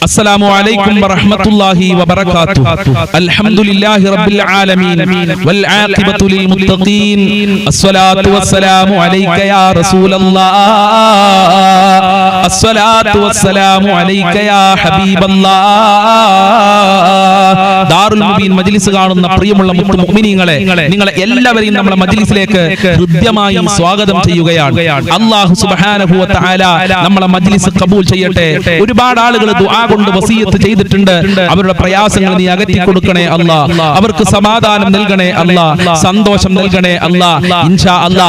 السلام عليكم ورحمة الله وبركاته. الحمد لله رب العالمين والعاقبة للمتقين. الصلاة والسلام عليك يا رسول الله. الصلاة والسلام عليك يا حبيب الله. ദാറുൽ മുബീൻ മജ്ലിസ് കാണുന്ന പ്രിയമുള്ള മുഅ്മിനീങ്ങളെ, നിങ്ങളെ എല്ലാവരെയും നമ്മുടെ മജ്ലിസിലേക്ക് ഹൃദ്യമായി സ്വാഗതം ചെയ്യുകയാണ്. അല്ലാഹു സുബ്ഹാനഹു വ തആല നമ്മുടെ മജ്ലിസ് ഖബൂൽ ചെയ്യട്ടെ. ഒരുപാട് ആളുകൾ ദുആ കൊണ്ട് വസിയത്ത് ചെയ്തിട്ടുണ്ട്. അവരുടെ പ്രയാസങ്ങൾ നീ അകറ്റി കൊടുക്കണേ അല്ലാ. അവർക്ക് സമാധാനം നൽകണേ അല്ലാ. സന്തോഷം നൽകണേ അല്ലാ. ഇൻഷാ അല്ലാ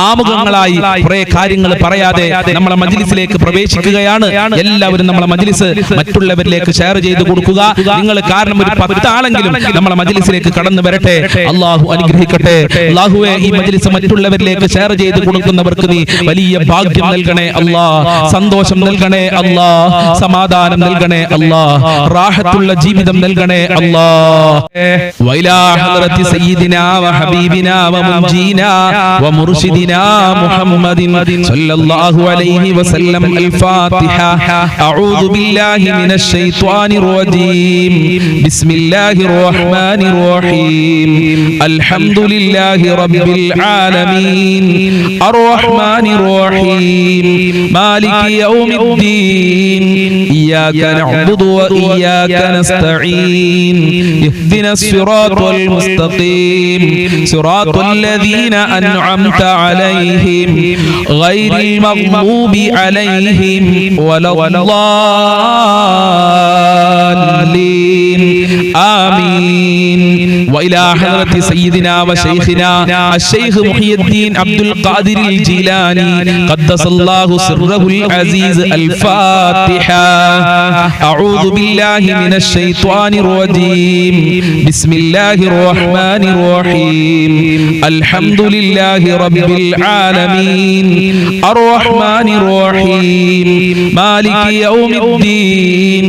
ആമുഖങ്ങളായി കുറെ കാര്യങ്ങൾ പറയാതെ നമ്മുടെ മജ്ലിസിലേക്ക് പ്രവേശിക്കുകയാണ്. എല്ലാവരും നമ്മുടെ മജ്ലിസ് മറ്റുള്ളവരിലേക്ക് ഷെയർ ചെയ്തു കൊടുക്കുക. നിങ്ങൾ കാരണം ഒരു 10 ആളെങ്കിലും നമ്മുടെ മജ്ലിസിലേക്ക് കടന്നു വരട്ടെ. അല്ലാഹു അനുഗ്രഹിക്കട്ടെ. അല്ലാഹുവേ, ഈ മജ്ലിസ് മറ്റുള്ളവരിലേക്ക് ഷെയർ ചെയ്തു കൊടുക്കുന്നവർക്ക് നീ വലിയ ഭാഗ്യം നൽകണേ അല്ലാ. സന്തോഷം നൽകണേ അല്ലാ. സമാധാനം നൽകണേ അല്ലാ. റാഹത്തുള്ള ജീവിതം നൽകണേ അല്ലാ. വൈലാ ഹദ്റത്തി സയ്യിദിനാ വ ഹബീബിനാ വ മുൻജീനാ വ മുർശിദിനാ മുഹമ്മദിൻ സല്ലല്ലാഹു അലൈഹി വസല്ലം. അൽ ഫാത്തിഹ. അഊദു ബില്ലാഹി മിനശ് ശൈത്വാനിർ റജീം. ബിസ്മില്ലാഹിർ റഹ്മാനിർ റഹീം. അൽഹംദുലില്ലാഹി റബ്ബിൽ ആലമീൻ. അർറഹ്മാനിർ റഹീം. മാലികി യൗമിദ്ദീൻ. ഇയ്യാക നഅ്ബുദു വ ഇയ്യാക നസ്തഈൻ. ഇഹ്ദിനസ് സിറാത്തൽ മുസ്തഖീം. സിറാത്തൽ ലദീന അൻഅംത അലൈഹിം ഗൈറിൽ മഗ്ദൂബി അലൈഹിം വലദ്ദാലിൻ. ആമീൻ. وإلى حضرة سيدنا وشيخنا الشيخ محي الدين عبد القادر الجيلاني قدس الله سره العزيز. الفاتحة. أعوذ بالله من الشيطان الرجيم. بسم الله الرحمن الرحيم. الحمد لله رب العالمين. الرحمن الرحيم. مالك يوم الدين.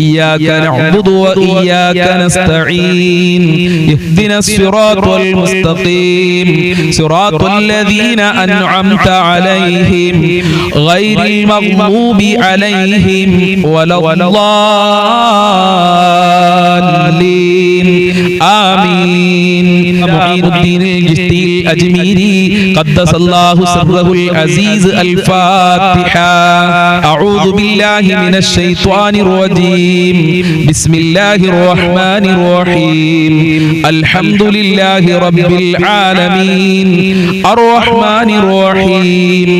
إياك نعبد وإياك نستعين. اهدنا الصراط المستقيم. صراط الذين أنعمت عليهم غير المغضوب عليهم ولا الضالين. آمين. معين الدين الجشتي الأجميري قدس الله سره العزيز. الفاتحة. أعوذ بالله من الشيطان الرجيم. بسم الله الرحمن الرحيم. الحمد لله رب العالمين. الرحمن الرحيم.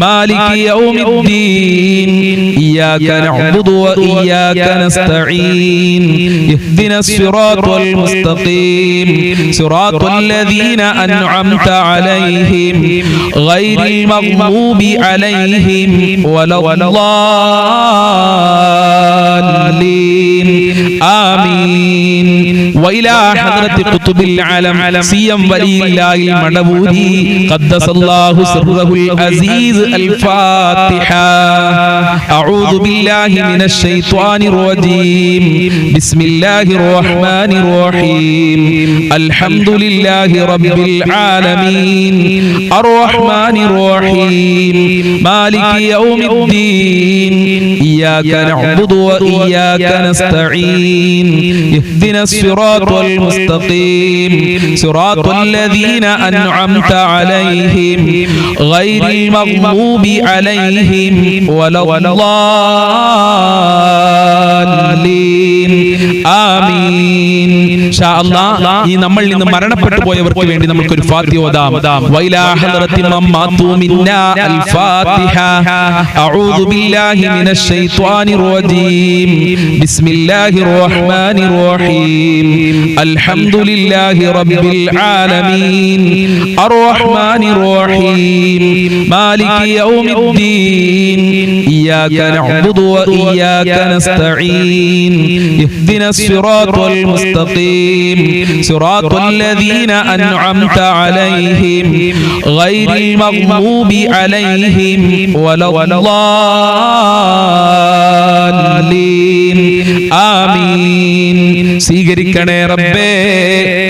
مالك يوم الدين. إياك نعبد وإياك نستعين. اهدنا الصراط المستقيم. صراط الذين أنعمت عليهم غير المغضوب عليهم ولا الضالين. آمين. وإلى حضرة قطب العالم سيم ولي الله المدبوري قدس الله سره العزيز. الفاتحة. أعوذ بالله من الشيطان الرجيم. بسم الله الرحمن الرحيم. الحمد لله رب العالمين. الرحمن الرحيم. مالك يوم الدين. إياك نعبد وإياك نستعين. اهدنا الصراط المستقيم. صراط الذين أنعمت عليهم غير المغضوب عليهم ولا الضالين. آمين. شاء الله. ഈ നമ്മളിൽ നിന്ന് മരണപ്പെട്ടു പോയവർക്ക് വേണ്ടി നമുക്ക് ഒരു ഫാത്തിഹ ഓതാം. വൈലാ ഹദ്റത്തി മമ്മാതു മിന്നാ. അൽ ഫാത്തിഹ. അഊദു ബില്ലാഹി മിനശ് ശൈത്വാനിർ റജീം. ബിസ്മില്ലാഹിർ റഹ്മാനിർ റഹീം. അൽഹംദുലില്ലാഹി റബ്ബിൽ ആലമീൻ. അർറഹ്മാനിർ റഹീം. മാലികി യൗമിദ്ദീൻ. ഇയ്യാക നഅ്ബുദു വ ഇയ്യാക നസ്തഈൻ. ഇഹ്ദിനസ് സിറാത്തൽ മുസ്തഖീം. സിറാത്തൽ ലദീന അൻഅംത അലൈഹിം ഗൈറിൽ മഗ്ദൂബി അലൈഹിം വല الضالين. آمين. സ്വീകരിക്കണേ റബ്ബേ,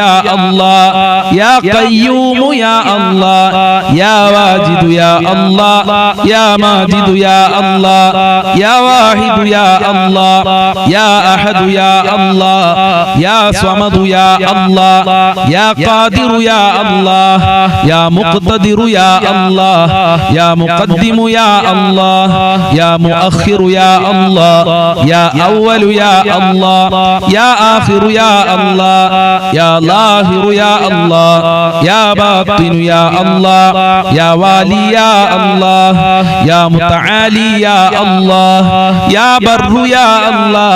يا الله يا قيوم يا الله يا واجد يا الله يا ماجد يا الله يا واحد يا الله يا أحد يا الله يا صمد يا الله يا قادر يا الله يا مقتدر يا الله يا مقدم يا الله يا مؤخر يا الله يا أول يا الله يا آخر يا الله يا ظاهر يا الله يا باطن يا الله يا والي يا الله يا متعالي يا الله يا بر يا الله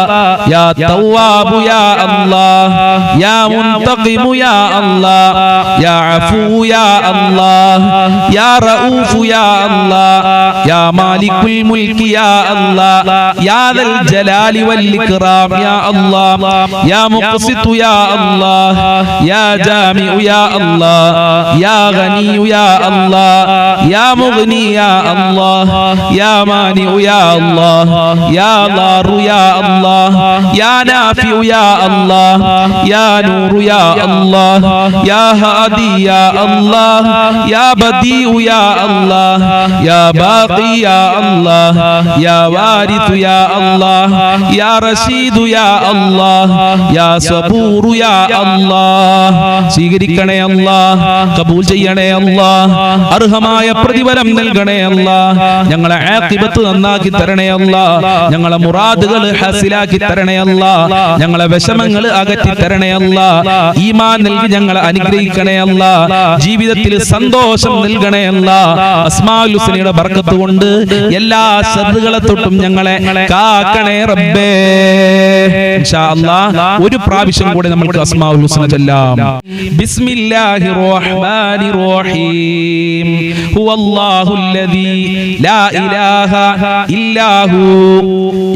يا تواب يا الله يا منتقم يا الله يا عفو يا الله يا رؤوف يا الله يا مالك الملك يا الله يا ذا الجلال والإكرام يا الله يا مقسط يا الله يا جامع يا الله يا غني يا الله يا مغني يا الله يا مانع يا الله يا ضار يا الله يا نافع يا الله يا نور يا الله يا هادي يا الله يا بديع يا الله يا باقي يا الله يا وارث يا الله يا رشيد يا الله يا صبور يا الله സ്വീകരിക്കണേ അല്ലാഹ് കബൂൽ ചെയ്യണേ അല്ലാഹ് അർഹമായ പ്രതിഫലം നൽകണേ അല്ലാഹ് ഞങ്ങളെ ആഖിബത്ത് നന്നാക്കി തരണേ അല്ലാഹ് ഞങ്ങളെ മുറാദുകൾ ഹാസിലാക്കി തരണേ അല്ലാഹ് ഞങ്ങളെ വിഷമങ്ങൾ അകറ്റി തരണേ അല്ലാഹ് ഈമാൻ നൽകി ഞങ്ങളെ അനുഗ്രഹിക്കണേ അല്ലാഹ് ജീവിതത്തിൽ സന്തോഷം നൽകണേ അല്ലാഹ് അസ്മാഉൽ ഹുസ്നയുടെ ബർക്കത്ത് കൊണ്ട് എല്ലാ ശർറുകളെ തൊട്ടും ഞങ്ങളെ കാക്കണേ റബ്ബേ ഇൻഷാ അല്ലാഹ് ഒരു പ്രാവശ്യം കൂടി നമുക്ക് അസ്മാഉൽ ഹുസ്ന ചൊല്ലാം ബിസ്മില്ലാഹിർ റഹ്മാനിർ റഹീം ഹുവല്ലാഹുല്ലദീ ലാ ഇലാഹ ഇല്ലാഹു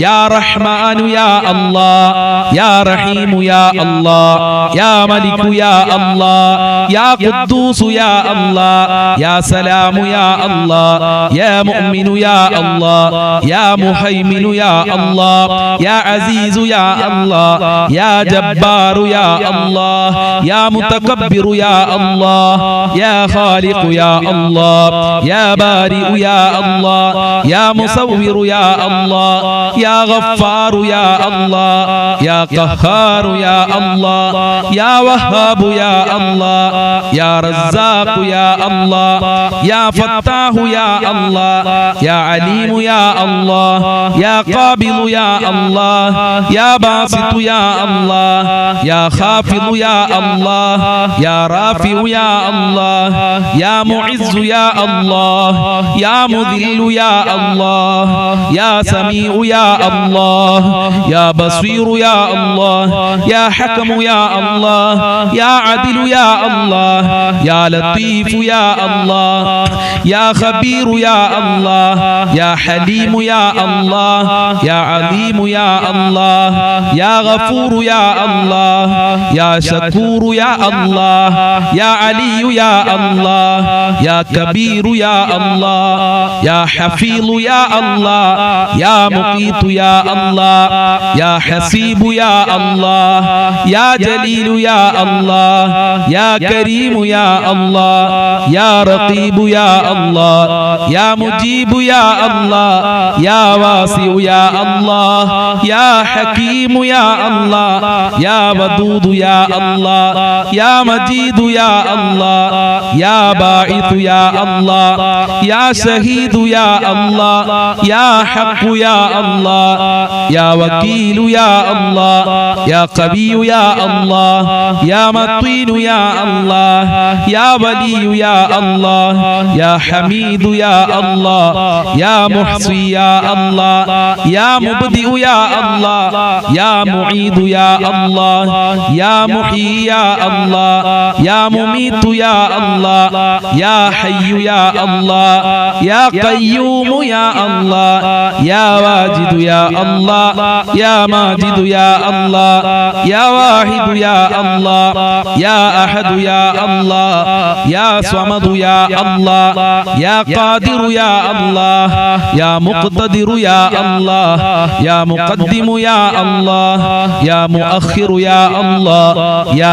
യാ റഹ്മാനു യാ അല്ലാഹ് യാ റഹീമു യാ അല്ലാഹ് യാ മലികു യാ അല്ലാഹ് യാ ഖുദ്ദൂസു യാ അല്ലാഹ് യാ സലാമു യാ അല്ലാഹ് യാ മുഅ്മിനു യാ അല്ലാഹ് യാ മുഹൈമിനു യാ അല്ലാഹ് യാ അസീസു യാ അല്ലാഹ് യാ ജബ്ബാറു യാ അല്ലാഹ് യാ മുതകബ്ബിറു യാ അല്ലാഹ് യാ ഖാലിഖു യാ അല്ലാഹ് യാ ബാരിഉ യാ അല്ലാഹ് യാ മുസവ്വിറു യാ അല്ലാഹ് യാ ഗഫാറു യാ അല്ലാഹ് യാ ഖഹാറു യാ അല്ലാഹ് യാ വഹ്ഹാബു യാ അല്ലാഹ് യാ റസ്സാഖു യാ അല്ലാഹ് യാ ഫത്താഹു യാ അല്ലാഹ് യാ അലീമു യാ അല്ലാഹ് യാ ഖാബിദു യാ അല്ലാഹ് യാ ബാസിതു യാ അല്ലാഹ് യാ ഖാഫിദു യാ അല്ലാഹ് യാ റാഫിഉ യാ അല്ലാഹ് യാ മുഇസ്സു യാ അല്ലാഹ് യാ മുദില്ലു യാ അല്ലാഹ് യാ സമീഉ യാ അല്ലാഹ് യാ ബസീറു യാ അല്ലാഹ് യാ ഹകമു യാ അല്ലാഹ് യാ അദിലു യാ അല്ലാഹ് യാ ലത്തീഫു യാ അല്ലാഹ് യാ ഖബീറു യാ അല്ലാഹ് യാ ഹലീമു യാ അല്ലാഹ് യാ അലീമു യാ അല്ലാഹ് യാ ഗഫൂറു യാ അല്ലാഹ് യാ ശകൂറു യാ അല്ലാഹ് യാ അലിയു യാ അല്ലാഹ് യാ കബീറു യാ അല്ലാഹ് യാ ഹഫീളു യാ അല്ലാഹ് യാ മുഖീതു യാ അല്ലാഹ് യാ ഹസീബു യാ അല്ലാഹ് യാ ജലീലു യാ അല്ലാഹ് യാ കരീമു യാ അല്ലാഹ് യാ റഖീബു യാ അല്ലാഹ് യാ മുജീബു യാ അല്ലാഹ് യാ വാസിഉ യാ അല്ലാഹ് യാ ഹകീമു യാ അല്ലാഹ് യാ വദൂദു യാ അല്ലാഹ് യാ മജീദു യാ അല്ലാഹ് യാ ബാഇതു യാ അല്ലാഹ് യാ ശഹീദു യാ അല്ലാഹ് യാ ഹഖു യാ അല്ലാഹ് യാ വകീലു യാ അല്ലാഹ് യാ ഖവിയ്യു യാ അല്ലാഹ് യാ മതീനു യാ അല്ലാഹ് യാ വലിയു യാ അല്ലാഹ് യാ ഹമീദു യാ അല്ലാഹ് യാ മുഹ്സി യാ അല്ലാഹ് യാ മുബ്ദിഉ യാ അല്ലാഹ് യാ മുഈദു യാ അല്ലാഹ് യാ മുഹീ യാ അല്ലാഹ് യാ മുമീതു യാ അല്ലാഹ് യാ ഹയ്യു യാ അല്ലാഹ് യാ ഖയ്യൂമു യാ അല്ലാഹ് യാ വാജിദു യാ അല്ലാഹ് യാ മാജിദു യാ അല്ലാഹ് യാ വാഹിദു യാ അല്ലാഹ് യാ അഹദു യാ അല്ലാഹ് യാ സ്വമദു യാ അല്ലാഹ് യാ ഖാദിറു യാ അല്ലാഹ് യാ മുഖ്തദിറു യാ അല്ലാഹ് യാ മുഖദ്ദിമു യാ അല്ലാഹ് യാ മുഅഖിറു യാ അല്ലാഹ് യാ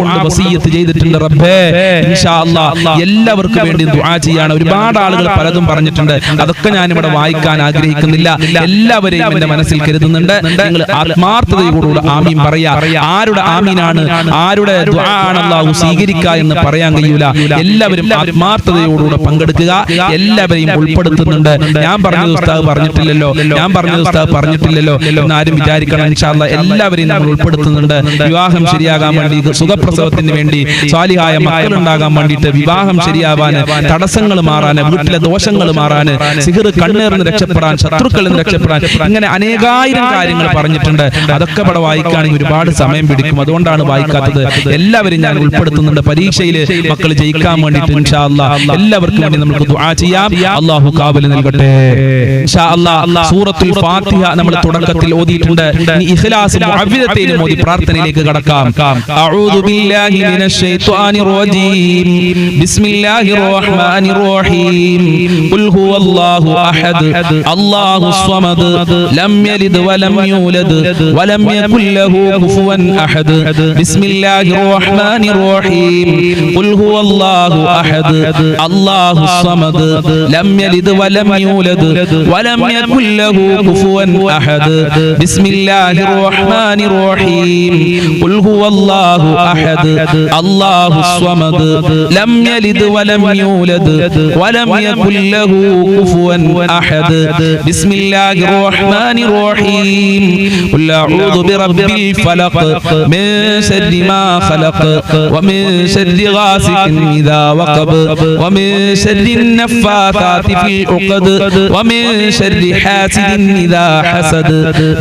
കൊണ്ട് വസിയത്ത് ചെയ്തിട്ടുണ്ട് റബ്ബേ. ഇൻഷാ അല്ലാഹ് എല്ലാവർക്കും വേണ്ടി ദുആ ചെയ്യാണ്. ഒരുപാട് ആളുകൾ പലതും പറഞ്ഞിട്ടുണ്ട്, അതൊക്കെ ഞാൻ ഇവിടെ വായിക്കാൻ ആഗ്രഹിക്കുന്നില്ല. എല്ലാവരെയും എന്റെ മനസ്സിൽ കരുതുന്നുണ്ട്. നിങ്ങൾ ആത്മാർത്ഥതയോടുകൂടെ ആമീൻ പറയാ. ആരുടെ ആമീനാണ്, ആരുടെ ദുആ ആണ് അല്ലാഹു സ്വീകരിക്കുക എന്ന് പറയാൻ കഴിയൂല. എല്ലാവരും ആത്മാർത്ഥതയോടുകൂടെ പങ്കെടുക്കുക. എല്ലാവരെയും ഉൾപ്പെടുത്തുന്നുണ്ട്. ഞാൻ പറഞ്ഞത് ഉസ്താദ് പറഞ്ഞിട്ടില്ലല്ലോ എന്നാരും വിചാരിക്കണം. ഇൻഷാ അല്ലാഹ് എല്ലാവരെയും നമ്മൾ ഉൾപ്പെടുത്തുന്നുണ്ട്. വിവാഹം ശരിയാകാൻ വേണ്ടി, സുഖപ്രസവത്തിന് വേണ്ടി, സ്വാലിഹായ മക്കൾ ഉണ്ടാകാൻ വേണ്ടിയിട്ട്, വിവാഹം ശരിയാവാൻ, തടസ്സങ്ങൾ മാറാൻ, വീട്ടിലെ ദോഷങ്ങൾ മാറാൻ, സിഹർ കണ്ണേറിന് രക്ഷപ്പെടാൻ, ശത്രുക്കളിൽ നിന്ന് രക്ഷപ്പെടാൻ, ഇങ്ങനെ അനേകായിരം കാര്യങ്ങൾ പറഞ്ഞിട്ടുണ്ട്. അതൊക്കെ ഇവിടെ വായിക്കുകയാണെങ്കിൽ ഒരുപാട് സമയം പിടിക്കും. അതുകൊണ്ടാണ് വായിക്കാത്തത്. എല്ലാവരും ഞാൻ ഉൾപ്പെടുത്തുന്നുണ്ട്. പരീക്ഷയിൽ മക്കൾ ജയിക്കാൻ വേണ്ടിയിട്ട് ഇൻഷാ അല്ലാഹ് എല്ലാവർക്കും വേണ്ടി നമുക്ക് ദുആ ചെയ്യാം. അല്ലാഹു കാബൽ നൽകട്ടെ. ഇൻഷാ അല്ലാഹ് സൂറത്തുൽ ഫാത്തിഹ നമ്മൾ തുടക്കത്തിൽ ഓതിയിട്ടുണ്ട്. ഇനി ഇഖ്ലാസ് മുഅവ്വിദതയിലും ഓതി പ്രാർത്ഥനയിലേക്ക് കടക്കാം. അഊദു ബില്ലാഹി മിനശ് ശൈത്വാനിർ റജീം. ബിസ്മില്ലാഹിർ റഹ്മാനിർ റഹീം. ഖുൽ ഹുവല്ലാഹു അഹദ് അല്ലാഹുസ് സ്വമദ് ലം യലിദ് വലം യൂലദ് വലം യകുൽ ലഹു കുഫുവൻ അഹദ്. ബിസ്മില്ലാഹിർ റഹ്മാനിർ റഹീം. ഖുൽ ഹുവല്ലാഹു അഹദ് അല്ലാഹുസ് സ്വമദ് ലം യലിദ് വലം യൂലദ് വലം യകുൽ ലഹു കുഫുവൻ അഹദ്. ബിസ്മില്ലാഹിർ റഹ്മാനിർ റഹീം. ഖുൽ ഹുവല്ലാഹു അഹദ് അല്ലാഹുസ് സ്വമദ് ലം യലിദ് വലം യൂലദ് വലം യകുൽ ലഹു കുഫുവൻ അഹദ്. ബിസ്മില്ലാഹിർ റഹ്മാനിർ റഹീം. ഖുൽ അഊദു ബിറബ്ബിൽ ഫലഖ് മിൻ ശർരി മാ ഖലഖ് വമിൻ ശർരി ഗാസിഖിൻ ഇദാ വഖബ വമിൻ ശർരി النفاثات في العقد ومن شر حاسد إذا حسد.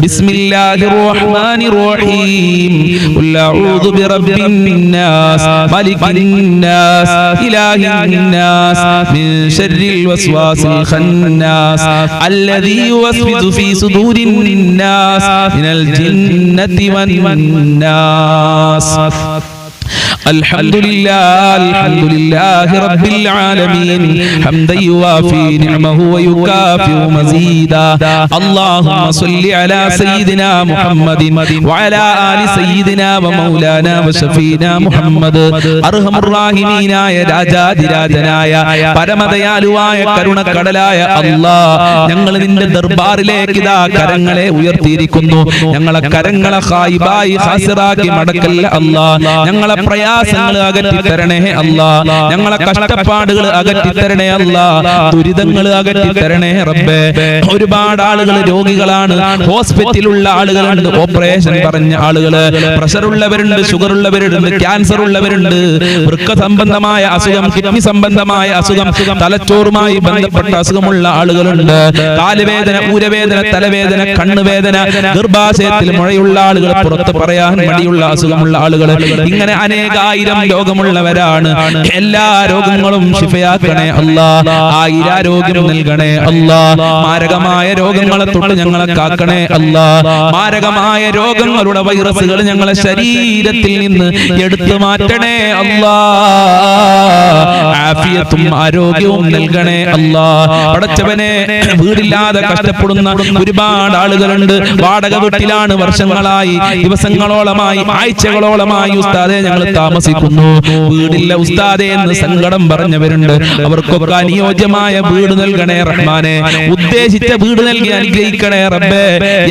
بسم الله الرحمن الرحيم. قل أعوذ برب الناس ملك الناس إله الناس من شر الوسواس الخناس الذي يوسوس في صدور الناس من الجنة والناس. الحمد لله رب العالمين حمدا يوافي نعمه ويكافئ مزيدا. اللهم صل على سيدنا محمد وعلى آل سيدنا ومولانا وشفينا محمد. أرحم الراحمين يا രാജാതിരാജനായ പരമദയാലുവായ കരുണക്കടലായ അല്ലാഹ്, ഞങ്ങൾ നിന്റെ ദർബാറിലേക്ക് ഇതാ കരങ്ങളെ ഉയർത്തിയിരിക്കുന്നു. ഞങ്ങളെ കരങ്ങളെ ഖായിബായി ഖാസിറാക്കി മടക്കല്ല അല്ലാഹ്. ഞങ്ങളെ പ്രയാസങ്ങൾ അകറ്റി തരണേ അല്ലാഹ്. ഞങ്ങളെ കഷ്ടപ്പാടുകൾ അകറ്റി തരണേ അല്ലാഹ്. ദുരിതങ്ങൾ അകറ്റി തരണേ റബ്ബേ. ഒരുപാട് ആളുകൾ രോഗികളാണ്. ഹോസ്പിറ്റലിലുള്ള ആളുകളുണ്ട്, ഓപ്പറേഷൻ പറഞ്ഞ ആളുകള്, പ്രഷർ ഉള്ളവരുണ്ട്, ഷുഗർ ഉള്ളവരുണ്ട്, ക്യാൻസർ ഉള്ളവരുണ്ട്, വൃക്ക സംബന്ധമായ അസുഖം, കിഡ്നി സംബന്ധമായ അസുഖം, തലച്ചോറുമായി ബന്ധപ്പെട്ട അസുഖമുള്ള ആളുകളുണ്ട്. കാലുവേദന, ഊരവേദന, തലവേദന, കണ്ണുവേദന, ഗർഭാശയത്തിൽ മുഴയുള്ള ആളുകൾ, പുറത്ത് പറയാൻ മടിയുള്ള അസുഖമുള്ള ആളുകൾ, ഇങ്ങനെ അനേകായിരം രോഗമുള്ളവരാണ്. എല്ലാ രോഗങ്ങളും ശിഫയാക്കണേ അല്ലാഹ്. ആയിരാരോഗ്യം നൽകണേ അല്ലാഹ്. മാരകമായ രോഗങ്ങളെ തൊട്ട് ഞങ്ങളെ കാക്കണേ അല്ലാഹ്. മാരകമായ രോഗങ്ങളുടെ വൈറസുകൾ ഞങ്ങളെ ശരീരത്തിൽ നിന്ന് എടുത്തു മാറ്റണേ അല്ലാഹ്. ആഫിയത്തും ആരോഗ്യവും നൽകണേ അല്ലാഹ്. പടച്ചവനെ, വീടില്ലാതെ കഷ്ടപ്പെടുന്ന ഒരുപാട് ആളുകളുണ്ട്. വാടക വീട്ടിലാണ് വർഷങ്ങളായി, ദിവസങ്ങളോളമായി, ആഴ്ചകളോളമായി ഉസ്താദെ ഞങ്ങൾ താമസിക്കുന്നു. വീടില്ല ഉസ്താദെ എന്ന് സങ്കടം പറഞ്ഞവരുണ്ട്. അവർക്കൊക്കെ അനുയോജ്യമായ വീട് നൽകണേ റഹ്മാനെ. ഉദ്ദേശിച്ച വീട് നൽകി അനുഗ്രഹിക്കണേ റബ്ബേ.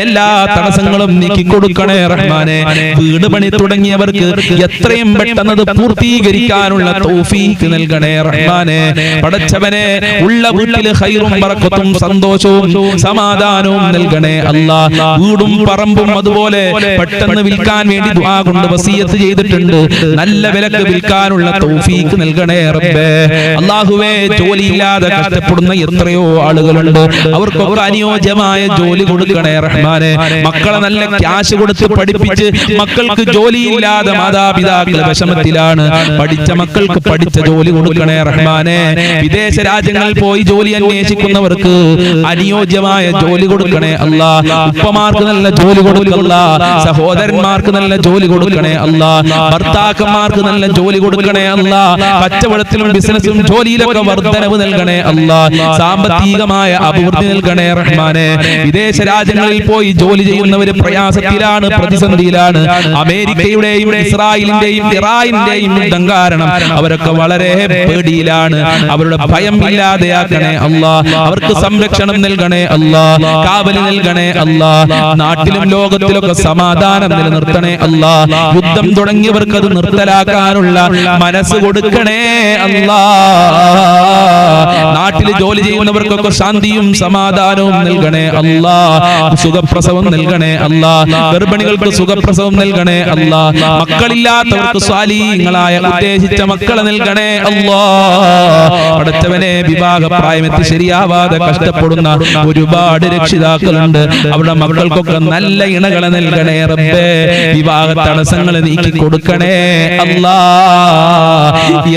എല്ലാ തടസ്സങ്ങളും നീക്കിക്കൊടുക്കണേ റഹ്മാനെ. വീട് പണി തുടങ്ങിയവർക്ക് എത്രയും പെട്ടെന്ന് പൂർത്തീകരിക്കാനുള്ള തൗഫീഖ് നൽകണേ റഹ്മാനെ. പടച്ചവനെ, ഉള്ള വീട്ടില് ഖൈറും ബറക്കത്തും സന്തോഷവും സമാധാനവും നൽകണേ അല്ലാഹ്. വീടും പറമ്പും അതുപോലെ പെട്ടെന്ന് വിൽക്കാൻ വേണ്ടി ദുആ കൊണ്ട് വസിയത്ത് ചെയ്തിട്ടുണ്ട്. നല്ല വിലക്ക് വിൽക്കാനുള്ള തൗഫീഖ് നൽകണേ റബ്ബേ. അല്ലാഹുവേ, ജോലിയില്ലാതെ കഷ്ടപ്പെടുന്ന എത്രയോ ആളുകളുണ്ട്. അവർക്കൊക്കെ അനുയോജ്യമായ ജോലി കൊടുക്കണേ റഹ്മാനെ. മക്കളെ നല്ല ക്യാഷ് കൊടുത്ത് പഠിപ്പിച്ച് മക്കൾക്ക് ജോലിയില്ലാതെ മാതാപിതാക്കൾ വിഷമത്തിലാണ്. പഠിച്ച മക്കൾക്ക് പഠിച്ച ജോലി കൊടുക്കണേ റഹ്മാനെ. വിദേശ രാജ്യങ്ങളിൽ പോയി ജോലി അന്വേഷിക്കുന്നവർക്ക് അനുയോജ്യമായ ജോലി കൊടുക്കണേ അല്ലാഹ്. ഉപ്പമാർക്ക് നല്ല ജോലി കൊടുക്കല്ല, സഹോദരന്മാർക്ക് നല്ല ജോലി കൊടുക്കണേ അല്ലാഹ്. ഭർത്താക്കന്മാർ ഭർത്താക്കന്മാർക്ക് നല്ല ജോലി കൊടുക്കണേ അല്ലാ. കച്ചവടത്തിലും ബിസിനസ്സിലും ജോലിയിലൊക്കെ വർധനവ് നൽകണേ അല്ലാ. സാമ്പത്തികമായ അഭിവൃദ്ധി നൽകണേ റഹ്മാനെ. വിദേശ രാജ്യങ്ങളിൽ പോയി ജോലി ചെയ്യുന്നവര് പ്രയാസത്തിലാണ്, പ്രതിസന്ധിയിലാണ്. അമേരിക്കയുടെയും ഇസ്രായേലിന്റെയും ഇറാനിന്റെയും യുദ്ധം കാരണം അവരൊക്കെ വളരെ പേടിയിലാണ്. അവരുടെ ഭയം ഇല്ലാതെയാക്കണേ അല്ലാ. അവർക്ക് സംരക്ഷണം നൽകണേ അല്ലാ, കാവല് നൽകണേ അല്ലാ. നാട്ടിലും ലോകത്തിലൊക്കെ സമാധാനം നിലനിർത്തണേ അല്ലാ. യുദ്ധം തുടങ്ങിയവർക്ക് അത് നിർത്തലാക്കാനുള്ള മനസ്സ് കൊടുക്കണേ അല്ലാ. നാട്ടിൽ ജോലി ചെയ്യുന്നവർക്കൊക്കെ ശാന്തിയും സമാധാനവും നൽകണേ അല്ലാ. സുഖപ്രസവം നൽകണേ അല്ലാ. ഗർഭിണികൾക്ക് സുഖപ്രസവം നൽകണേ അല്ലാ. മക്കളില്ലാത്തവർക്ക് സ്വാലിഹീങ്ങളായ ഉദ്ദേശിച്ച മക്കളെ നൽകണേ അല്ലാ. പടച്ചവനെ, വിവാഹപ്രായമെത്തി ശരിയാവാതെ കഷ്ടപ്പെടുന്ന ഒരുപാട് രക്ഷിതാക്കളുണ്ട്. അവരുടെ മക്കൾക്കൊക്കെ നല്ല ഇണകളെ നൽകണേ റബ്ബേ. വിവാഹ തടസ്സങ്ങളെ നീക്കി കൊടുക്കണേ അല്ലാ.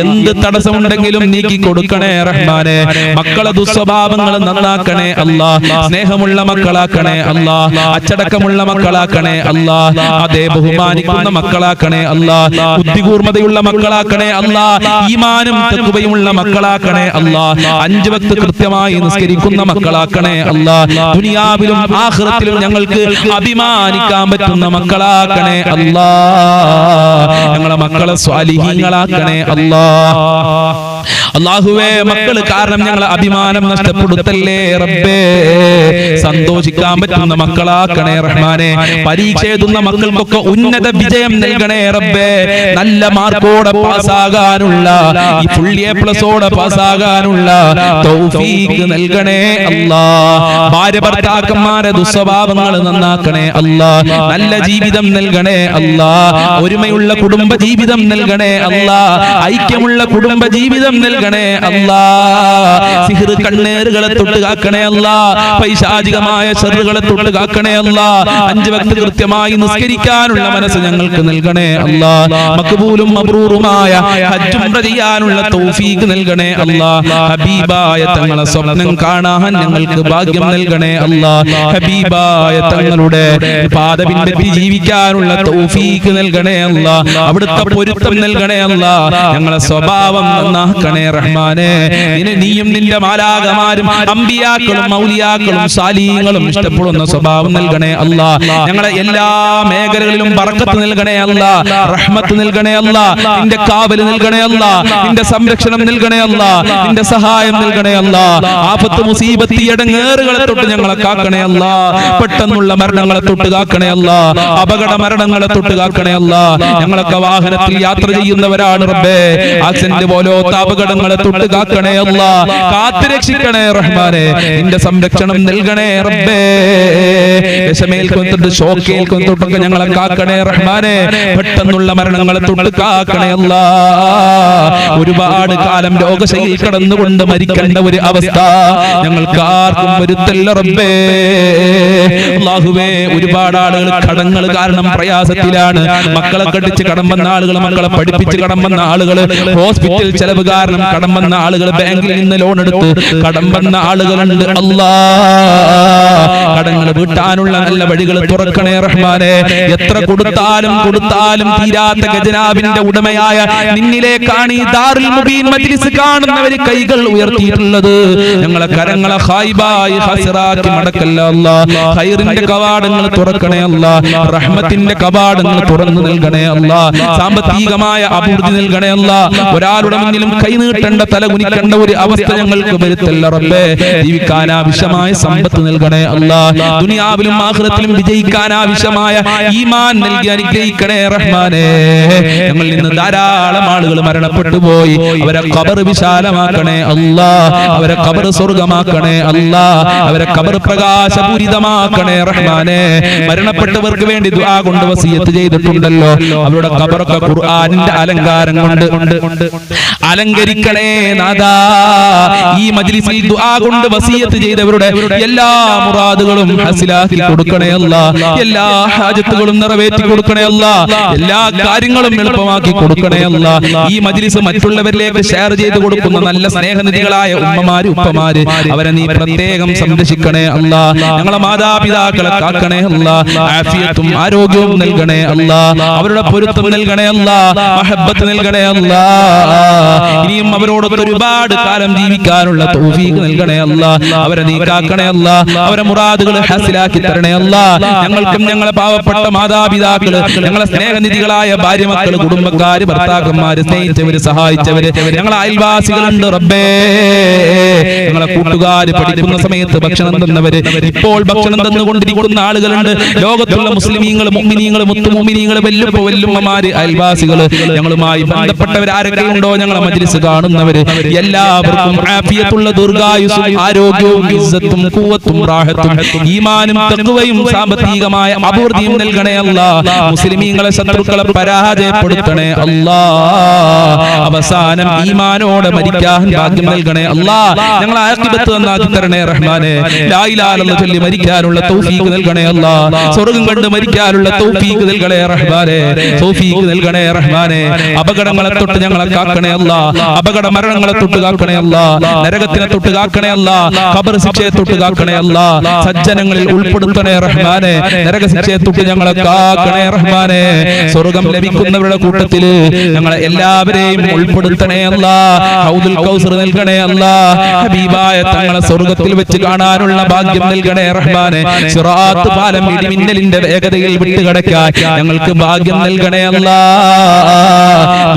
എന്ത് തടസ്സമുണ്ടെങ്കിലും നീക്കി കൊടുക്കണേ റഹ്മാനെ. മക്കളെ ദുസ്വഭാവങ്ങൾ നന്നാക്കണേ അല്ലാ. സ്നേഹമുള്ള മക്കളാക്കണേ അല്ലാ. അച്ചടക്കമുള്ള മക്കളാക്കണേ അല്ലാ. അതേ ബഹുമാനിക്കുന്ന മക്കളാക്കണേ അല്ലാ. ബുദ്ധികൂർമ്മതയുള്ള മക്കളാക്കണേ അല്ലാ. ഈമാനും തഖ്വയുമുള്ള മക്കളാക്കണേ അല്ലാ. 5 വക്ത് കൃത്യമായി നിസ്കരിക്കുന്ന മക്കളാക്കണേ അല്ലാ. ദുനിയാവിലും ആഖിറത്തിലും ഞങ്ങൾക്ക് അഭിമാനിക്കാൻ പറ്റുന്ന മക്കളാക്കണേ അല്ലാ. ഞങ്ങളെ മക്കളെ സ്വാലിഹീങ്ങളാക്കണേ അല്ലാ. അല്ലാഹുവേ, മക്കള് കാരണം ഞങ്ങളെ അഭിമാനം നഷ്ടപ്പെടുത്തല്ലേ റബ്ബേ. സന്തോഷിക്കാൻ പറ്റുന്ന മക്കളാക്കണേ റഹ്മാനെ. പരീക്ഷ എഴുതുന്ന മക്കൾക്കൊക്കെ ഉന്നത വിജയം നൽകണേ റബ്ബേ. നല്ല മാർക്കോടെ പാസ്സാകാനുള്ള, ഈ ഫുൾ A+ഓടെ പാസ്സാകാനുള്ള തൗഫീഖ് നൽകണേ അല്ലാ. ഭാര്യ ഭർത്താക്കന്മാരെ ദുസ്വഭാവങ്ങൾ നന്നാക്കണേ അല്ലാ. നല്ല ജീവിതം നൽകണേ അല്ലാ. ഒരുമയുള്ള കുടുംബ ജീവിതം നൽകണേ അല്ലാ. ഐക്യമുള്ള കുടുംബ ജീവിതം നൽകണേ അല്ലാ. സിഹ്ർ കണ്ണേറുകളെ തൊട്ട് കാക്കണേ അല്ലാ. പൈശാചികമായ ശർറുകളെ തൊട്ട് കാക്കണേ അല്ലാ. 5 വക്ത് കൃത്യമായി നിസ്കരിക്കാനുള്ള മനസ്സ് ഞങ്ങൾക്ക് നൽകണേ അല്ലാ. മഖ്ബൂലും മബ്റൂറുമായ ഹജ്ജ് ഉംറ ചെയ്യാനുള്ള തൗഫീഖ് നൽകണേ അല്ലാ. ഹബീബായ തങ്ങളെ സ്വപ്നം കാണാൻ ഞങ്ങൾക്ക് ഭാഗ്യം നൽകണേ അല്ലാ. ഹബീബായ തങ്ങളുടെ പാത പിൻപറ്റി ജീവിക്കാനുള്ള തൗഫീഖ് നൽകണേ അല്ലാ. അവിടുത്തെ പൊരുത്തം നൽകണേ അല്ലാ. ഞങ്ങളെ സ്വഭാവം നന്നാക്കണേ റഹ്മാനെ. നീയും നിന്റെ മാലാഖമാരും അമ്പിയാക്കളും മൗലിയാക്കളും സാലിഹീങ്ങളും ഇഷ്ടപ്പെടുന്ന സ്വഭാവം നൽകണേ അല്ലാ. ഞങ്ങളെ എല്ലാ മേഖലകളിലും ബർക്കത്ത് നൽകണേ അല്ലാ. റഹ്മത്ത് നൽകണേ അല്ലാ. നിന്റെ കാവല് നൽകണേ അല്ലാ. നിന്റെ സംരക്ഷണം നൽകണേ അല്ലാ. നിന്റെ സഹായം നൽകണേ അല്ലാ. ആപത്ത് മുസീബത്ത് ഇടങ്ങേറുകളെ തൊട്ട് ഞങ്ങളെ കാക്കണേ അല്ലാ. പെട്ടെന്നുള്ള മരണങ്ങളെ തൊട്ട് കാക്കണേ അല്ലാ. അപകട മരണങ്ങളെ തൊട്ട് കാക്കണേ അല്ലാ. ഞങ്ങളൊക്കെ വാഹനത്തിൽ യാത്ര ചെയ്യുന്നവരാണ് റബ്ബേ. ആക്സിഡന്റ് പോലത്തെ അപകടങ്ങളെ തൊട്ട് കാക്കണേ അല്ലാ. കാത്തു രക്ഷിക്കണേ റഹ്മാനെ. നിന്റെ സംരക്ഷണം നൽകണേ റബ്ബേ. വിഷമേൽക്കൊണ്ടിട്ട് ഷോക്കേൽക്കൊണ്ടിട്ടൊക്കെ ഞങ്ങളെ കാക്കണേ റഹ്മാനെ. പെട്ടെന്നുള്ള മരണങ്ങളെ തൊട്ട് കാക്കണേ അല്ലാ. ഒരുപാട് കാലം രോഗശൈലിയിൽ കടന്നുകൊണ്ട് മരിക്കേണ്ട ഒരു അവസ്ഥ ഞങ്ങൾക്ക് ആർക്കും വരുത്തല്ല റബ്ബേ. അല്ലാഹുവേ, ഒരുപാട് ആളുകൾ കടങ്ങൾ കാരണം പ്രയാസത്തിലാണ്. മക്കളെ കടിച്ച് കടം വന്ന ആളുകൾ, മക്കളെ പഠിപ്പിച്ച് കടം വന്ന ആളുകൾ, ഹോസ്പിറ്റൽ ചെലവ് കാരണം കടം വന്ന ആളുകൾ, ബാങ്കിൽ നിന്ന് ലോൺ എടുത്ത് കടം വന്ന ആളുകളുണ്ട്. അല്ലാ, കടങ്ങൾ വീട്ടാനുള്ള നല്ല വഴികൾ തുറക്കണേ റഹ്മാനെ. എത്ര കൊടുത്താലും തീരാത്ത ഖജനാവിന്റെ ഉടമയായ നിന്നിലേക്കാണ് ഈ ദാറുൽ മുബീൻ മജ്ലിസ് കാണുന്നവര് കൈകൾ ഉയർത്തിയിട്ടുള്ളത്. ഞങ്ങളെ കരങ്ങളെ ഖായിബായി ഖസിറാക്കി മടക്കല്ല അല്ലാ. ഖൈറിന്റെ കവാടങ്ങൾ തുറക്കണേ അല്ലാ. റഹ്മത്തിന്റെ കവാടങ്ങൾ തുറന്നു നൽകണേ അല്ലാ. സാമ്പത്തികമായ അഭിവൃദ്ധി നൽകണേ അല്ലാ. ഒരാളുടെ മുന്നിലും കൈ നീട്ടേണ്ട, തല കുനിക്കേണ്ട ഒരു അവസ്ഥ ഞങ്ങൾക്ക് വരുത്തല്ല റബ്ബേ. ജീവിക്കാൻ ആവശ്യമായ സമ്പത്ത് നൽകണേ അല്ലാ. ദുനിയാവിലും ആഖിറത്തിലും വിജയിക്കാൻ ആവശ്യമായ ഈമാൻ നൽകി അനുഗ്രഹിക്കണേ റഹ്മാനേ. ഞങ്ങളിൽ നിന്ന് ധാരാളം ആളുകൾ മരണപ്പെട്ടു പോയി. അവരെ ഖബർ വിശാലമാക്കണേ അല്ലാ. അവരെ ഖബർ സ്വർഗ്ഗമാക്കണേ അല്ലാ. അവരെ ഖബർ പ്രകാശപൂരിതമാക്കണേ റഹ്മാനേ. മരണപ്പെട്ടവർക്ക് വേണ്ടി ദുആ കൊണ്ട് വസിയത്ത് ചെയ്തിട്ടുണ്ടല്ലോ. അവരുടെ ഖബറൊക്കെ ഖുർആനിന്റെ അലങ്കാരം കൊണ്ട് അനുകരിക്കണേ നാദാ. ഈ മജ്ലിസിൽ ദുആ കൊണ്ട് വസിയത്ത് ചെയ്തവരുടെ എല്ലാ മുറാദുകളും ഹസിലാക്കി കൊടുക്കണേ അല്ലാ. എല്ലാ ഹാജത്തുകളും നിറവേറ്റി കൊടുക്കണേ അല്ലാ. എല്ലാ കാര്യങ്ങളും എളുപ്പമാക്കി കൊടുക്കണേ അല്ലാ. ഈ മജ്ലിസ് മറ്റുള്ളവരിലേക്ക് ഷെയർ ചെയ്ത് കൊടുക്കുന്ന നല്ല സ്നേഹനിധികളായ ഉമ്മമാര് ഉപ്പമാര് അവരെ നീ പ്രത്യേകം സംരക്ഷിക്കണേ അല്ലാ. ഞങ്ങളെ മാതാപിതാക്കളെ കാക്കണേ അല്ലാ. ആഫിയത്തും ആരോഗ്യവും നൽകണേ അല്ലാ. അവരുടെ പൊരുത്തം നൽകണേ അല്ലാ. മഹബ്ബത്ത് നൽകണേ അല്ലാ. ഇനിയും അവരോടൊപ്പം ഒരുപാട് കാലം ജീവിക്കാനുള്ള തൗഫീഖ് നൽകണേ അല്ലാ. അവരെ നീ കാക്കണേ അല്ലാ. അവരെ മുറാദുകൾ ഹാസിലാക്കി തരണേ അല്ലാ. ഞങ്ങൾക്കും ഞങ്ങളെ പാവപ്പെട്ട മാതാപിതാക്കള്, ഞങ്ങളെ സ്നേഹനിധികളായ ഭാര്യ മക്കള്, കുടുംബക്കാര്, ഭർത്താക്കന്മാര്, സ്നേഹിച്ചവര്, സഹായിച്ചവര്, ഞങ്ങളെ അയൽവാസികളുണ്ട് റബ്ബേ. ഞങ്ങളെ കൂട്ടുകാര്, പഠിക്കുന്ന സമയത്ത് ഭക്ഷണം തന്നവര്, ഇപ്പോൾ ഭക്ഷണം തന്നുകൊണ്ടിരിക്കുന്ന ആളുകളുണ്ട്. ലോകത്തുള്ള മുസ്ലിമീങ്ങൾ, മുഅ്മിനീങ്ങൾ, മുത്തുമുഅ്മിനീങ്ങൾ, വല്ലുമ്മമാര്, അയൽവാസികള്, ഞങ്ങളുമായി ബന്ധപ്പെട്ടവർ ആരൊക്കെ ഉണ്ടോ ഞങ്ങളെ മജ്ലിസ് കാണുന്നവര് എല്ലാവർക്കും ആഫിയത്തുള്ള ദീർഘായുസ്സും ആരോഗ്യവും ഇസ്സത്തും ഖുവത്തും റാഹത്തും ഈമാനും തഖ്വയും സാമ്പത്തികമായ അഭിവൃദ്ധിയും നൽകണേ അല്ലാ. മുസ്ലിമീങ്ങളെ ശത്രുക്കളെ പരാജയപ്പെടുത്തണേ അല്ലാ. അവസാനം ഈമാനോടെ മരിക്കാൻ ഭാഗ്യം നൽകണേ അല്ലാ. ഞങ്ങളെ ആഖിബത്ത് നന്നാക്കി തരണേ റഹ്മാനെ. ലാ ഇലാഹ ഇല്ലല്ലാഹ് ചൊല്ലി മരിക്കാനുള്ള തൗഫീഖ് നൽകണേ അല്ലാ. സ്വർഗ്ഗം കണ്ട് മരിക്കാനുള്ള തൗഫീഖ് നൽകണേ റഹ്മാനെ. തൗഫീഖ് നൽകണേ റഹ്മാനെ. അപകടങ്ങളെ തൊട്ട് ഞങ്ങളെ കാക്കണേ അല്ലാ. അപകട മരണങ്ങളെ തൊട്ട് കാക്കണേ അല്ലാ. നരകത്തിനെ തൊട്ട് കാക്കണേ അല്ലാ. ഖബർ ശിക്ഷയെ തൊട്ട് കാക്കണേ അല്ലാ. സജ്ജനങ്ങളിൽ ഉൾപ്പെടുത്തണേ റഹ്മാനെ. നരക ശിക്ഷയെ തൊട്ട് ഞങ്ങളെ കാക്കണേ റഹ്മാനെ. സ്വർഗ്ഗം ലഭിക്കുന്നവരുടെ കൂട്ടത്തിൽ ഞങ്ങളെ എല്ലാവരെയും ഉൾപ്പെടുത്തണേ അല്ലാ. ഹൗദുൽ കൗസർ നൽകണേ അല്ലാ. ഹബീബായ തങ്ങളെ സ്വർഗ്ഗത്തിൽ വെച്ച് കാണാനുള്ള ഭാഗ്യം നൽകണേ റഹ്മാനെ. സിറാത്ത് പാലം ഇടിമിന്നലിന്റെ വേഗതയിൽ വിട്ടുകടക്കാൻ ഞങ്ങൾക്ക് ഭാഗ്യം നൽകണേ അല്ലാ.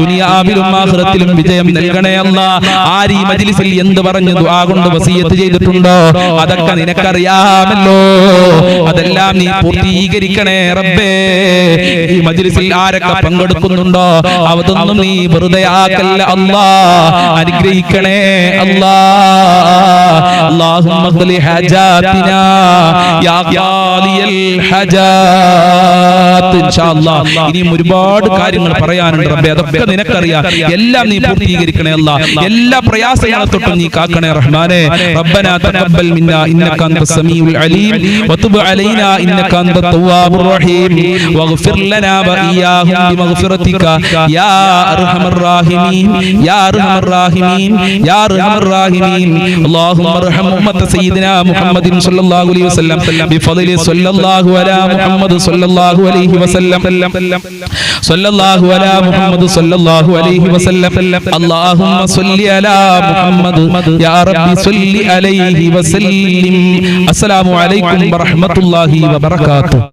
ദുനിയാവിലും ആഖിറത്തിലും വിജയം നൽകണേ അല്ലാ. ആര് ഈ മജ്ലിസിൽ എന്ത് പറഞ്ഞു ദുആ കൊണ്ട് വസിയത്ത് ചെയ്തിട്ടുണ്ടോ അതൊക്കെ നിനക്കറിയാമല്ലോ. അതെല്ലാം നീ പൂർത്തീകരിക്കണേ റബ്ബേ. ഈ മജ്ലിസിൽ ആരൊക്കെ പങ്കെടുക്കുന്നുണ്ടോ അതൊന്നും നീ വെറുതെ ആക്കല്ല അല്ലാ. അനുഗ്രഹിക്കണേ അല്ലാ. അല്ലാഹുമ്മ ഖ്ലി ഹജാതിനാ യാ ഖാലിയൽ ഹജാത്ത്. ഇൻഷാ അല്ലാഹ് ഇനിയും ഒരുപാട് കാര്യങ്ങൾ പറയാനുണ്ട് റബ്ബേ. അതൊക്കെ നിനക്കറിയാം. എല്ലാം നീ പൂർത്തീകരിക്കണേ അല്ലാ. എല്ലാ പ്രയാസങ്ങളെ തൊട്ടും നീ കാക്കണേ റഹ്മാനെ. റബ്ബനാ തഖബ്ബൽ മിന്നാ ഇന്നക അൻതസ് സമീഉൽ അലീം വതുബ് അലൈനാ ഇന്നക അൻതത് തവ്വാബുർ റഹീം വഗ്ഫിർ ലനാ വഇയ്യാഹും ബിമഗ്ഫിറതിക യാ അർഹമർ റഹീമീൻ യാ അർഹമർ റഹീമീൻ യാ അർഹമർ റഹീമീൻ. അല്ലാഹുമ്മ അർഹം ഉമ്മത സയ്യിദിനാ മുഹമ്മദിൻ സ്വല്ലല്ലാഹു അലൈഹി വസല്ലം ബിഫളലി സ്വല്ലല്ലാഹു അലാ മുഹമ്മദ് സ്വല്ലല്ലാഹു അലൈഹി വസല്ലം സ്വല്ലല്ലാഹു അലാ മുഹമ്മദ് സ്വല്ലല്ലാഹു അലൈഹി വസല്ലം. അല്ലാഹുമ്മ സ്വല്ലി അലാ മുഹമ്മദ് യാ റബ്ബി സ്വല്ലി അലൈഹി വസല്ലിം. അസ്സലാമു അലൈക്കും വറഹ്മത്തുള്ളാഹി വബറകാതുഹു.